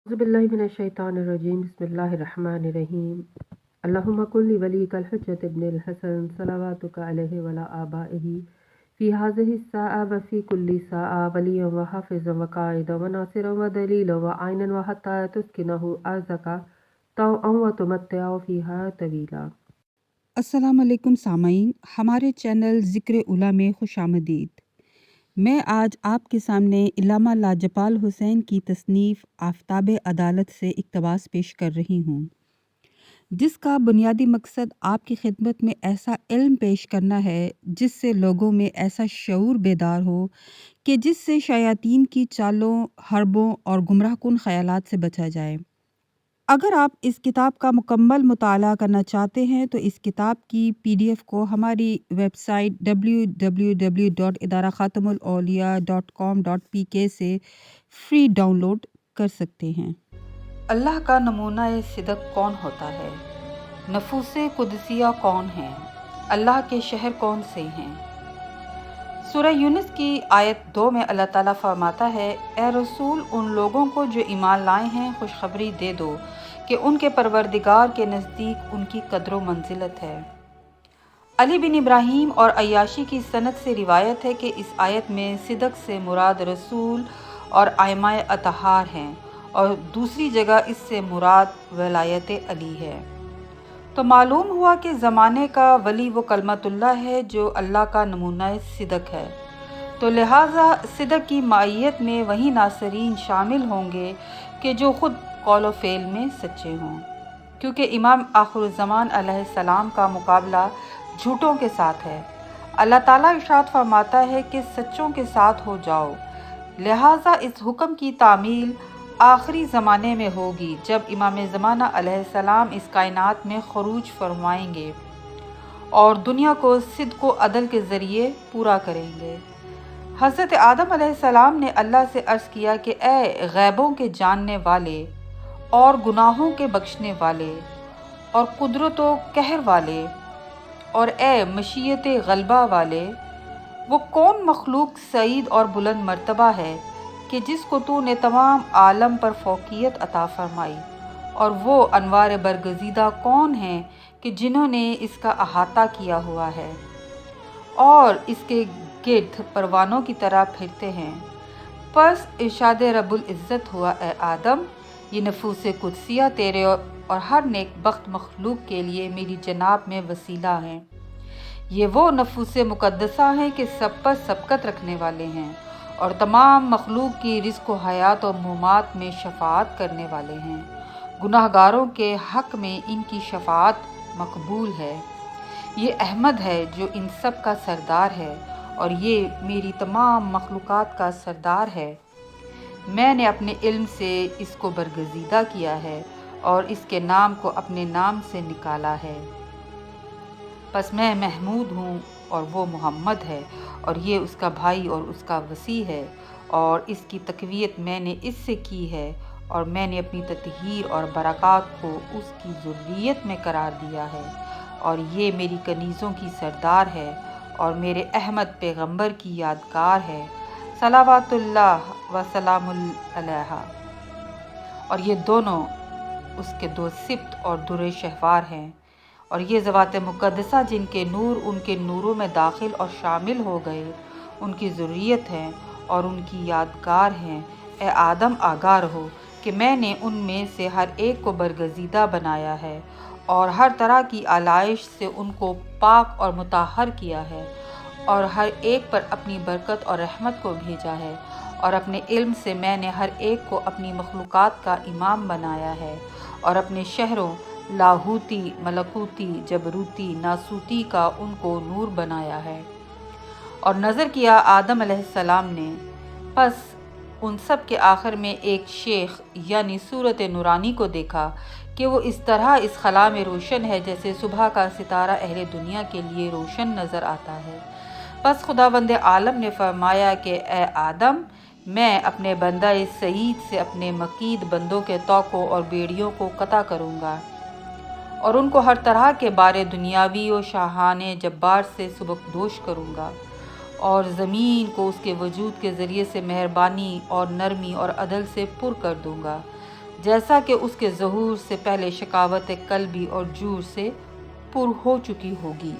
अज़ुबिल्लाहिमिनश्शैतानिर्रजीम बिस्मिल्लाहिर्रहमानिर्रहीम अल्लाहुम्मा कुल्ली वलीकल हुज्जत इब्निल हसन सलवातुका अलैहि वला आबाइही फ़ी हाज़िहि स्साअ व फ़ी कुल्ली साअ वलिय्यन व हाफ़िज़न व क़ाइदन व नासिरन व दलीलन व आइनन व हत्ता तुस्किनहु अर्ज़का तौअन व तुमत्तिअहु फ़ीहा तवीला। अस्सलाम वालेकुम सामाईन, हमारे चैनल ज़िक्र उला में खुशामदीद। मैं आज आपके सामने इल्लामा लाजपाल हुसैन की तसनीफ़ आफ़ताब अदालत से इक़्तिबास पेश कर रही हूँ, जिसका बुनियादी मकसद आपकी खिदमत में ऐसा इल्म पेश करना है जिससे लोगों में ऐसा शऊर बेदार हो कि जिससे शयातीन की चालों, हरबों और गुमराहकुन ख़यालात से बचा जाए। अगर आप इस किताब का मुकम्मल मुताला करना चाहते हैं तो इस किताब की PDF को हमारी वेबसाइट www.idarakhatamulauliya.com.pk से फ्री डाउनलोड कर सकते हैं। अल्लाह का नमूना सिदक कौन होता है? नफूसे कुदसिया कौन हैं? अल्लाह के शहर कौन से हैं? सूरह यूनुस की आयत 2 में अल्लाह ताला फरमाता है, ए रसूल, उन लोगों को जो ईमान लाए हैं खुशखबरी दे दो कि उनके परवरदिगार के नज़दीक उनकी कद्र मंजिलत है। अली बिन इब्राहीम और अय्याशी की सनद से रिवायत है कि इस आयत में सिदक से मुराद रसूल और आइमाए अतहार हैं और दूसरी जगह इससे मुराद वलायत अली है। तो मालूम हुआ कि ज़माने का वली वो कलमतुल्लाह है जो अल्लाह का नमूना सिदक है। तो लिहाजा सिदक की मायत में वही नासरीन शामिल होंगे कि जो ख़ुद कौल व फ़ेल में सच्चे हों, क्योंकि इमाम आखिरुज़्ज़मान अलैहिस्सलाम का मुकाबला झूठों के साथ है। अल्लाह ताला इरशाद फरमाता है कि सच्चों के साथ हो जाओ। लिहाजा इस हुक्म की तामील आखिरी ज़माने में होगी जब इमाम ज़माना अलैहिस्सलाम इस कायनात में खरूज फरमाएंगे और दुनिया को सिद्क़ व अदल के ज़रिए पूरा करेंगे। हज़रत आदम अलैहिस्सलाम ने अल्लाह से अर्ज़ किया कि ए गैबों के जानने वाले और गुनाहों के बख्शने वाले और कुदरत व कहर वाले और ए मशीयत गलबा वाले, वो कौन मखलूक सईद और बुलंद मर्तबा है कि जिसको तूने तमाम आलम पर फ़ौक़ियत अता फ़रमाई, और वो अनवार बरगज़ीदा कौन हैं कि जिन्होंने इसका अहाता किया हुआ है और इसके गिर्द परवानों की तरह फिरते हैं। बस इरशाद रब्बुल इज़्ज़त हुआ, ए आदम, ये नफूस कुदसिया तेरे और हर नेक बख्त मखलूक के लिए मेरी जनाब में वसीला हैं। ये वो नफूस मुक़द्दसा हैं कि सब पर सबकत रखने वाले हैं और तमाम मखलूक की रिज़्क़ व हयात और मुमात में शफ़ाअत करने वाले हैं। गुनाहगारों के हक़ में इनकी शफ़ाअत मकबूल है। ये अहमद है जो इन सब का सरदार है और ये मेरी तमाम मखलूक़ात का सरदार है। मैंने अपने इल्म से इसको बरगज़ीदा किया है और इसके नाम को अपने नाम से निकाला है। बस मैं महमूद हूँ और वो मोहम्मद है और ये उसका भाई और उसका वसी है, और इसकी तक़वियत मैंने इससे की है और मैंने अपनी तत्हीर और बरक़ात को उसकी ज़ुर्रियत में करार दिया है, और ये मेरी कनीज़ों की सरदार है और मेरे अहमद पैगंबर की यादगार है, सलावतुल्लाह व सलामुल अलैहा। और ये दोनों उसके दो सिब्त और दुर्र शहवार हैं, और ये ज़वात मुक़द्दसा जिनके नूर उनके नूरों में दाखिल और शामिल हो गए, उनकी ज़ुर्रियत हैं और उनकी यादगार हैं। ए आदम, आगाह रहो कि मैंने उनमें से हर एक को बरगज़ीदा बनाया है और हर तरह की आलाइश से उनको पाक और मुताहर किया है, और हर एक पर अपनी बरकत और रहमत को भेजा है, और अपने इल्म से मैंने हर एक को अपनी मखलूक़ात का इमाम बनाया है, और अपने शहरों लाहूती, मलकूती, जबरूती, नासूती का उनको नूर बनाया है। और नज़र किया आदम अलैहिस्सलाम ने, बस उन सब के आखिर में एक शेख यानी सूरत नूरानी को देखा कि वो इस तरह इस खला में रोशन है जैसे सुबह का सितारा अहले दुनिया के लिए रोशन नज़र आता है। बस खुदावंद आलम ने फरमाया कि ए आदम, मैं अपने बंदा सईद से अपने मकीद बंदों के तौक़ों और बेड़ियों को कता करूँगा और उनको हर तरह के बारे दुनियावी और शाहाने जब्बार से सुबकदोश करूँगा, और ज़मीन को उसके वजूद के ज़रिए से मेहरबानी और नरमी और अदल से पुर कर दूँगा। جیسا کہ اس کے ظہور سے پہلے شقاوت قلبی اور جور سے پر ہو چکی ہوگی۔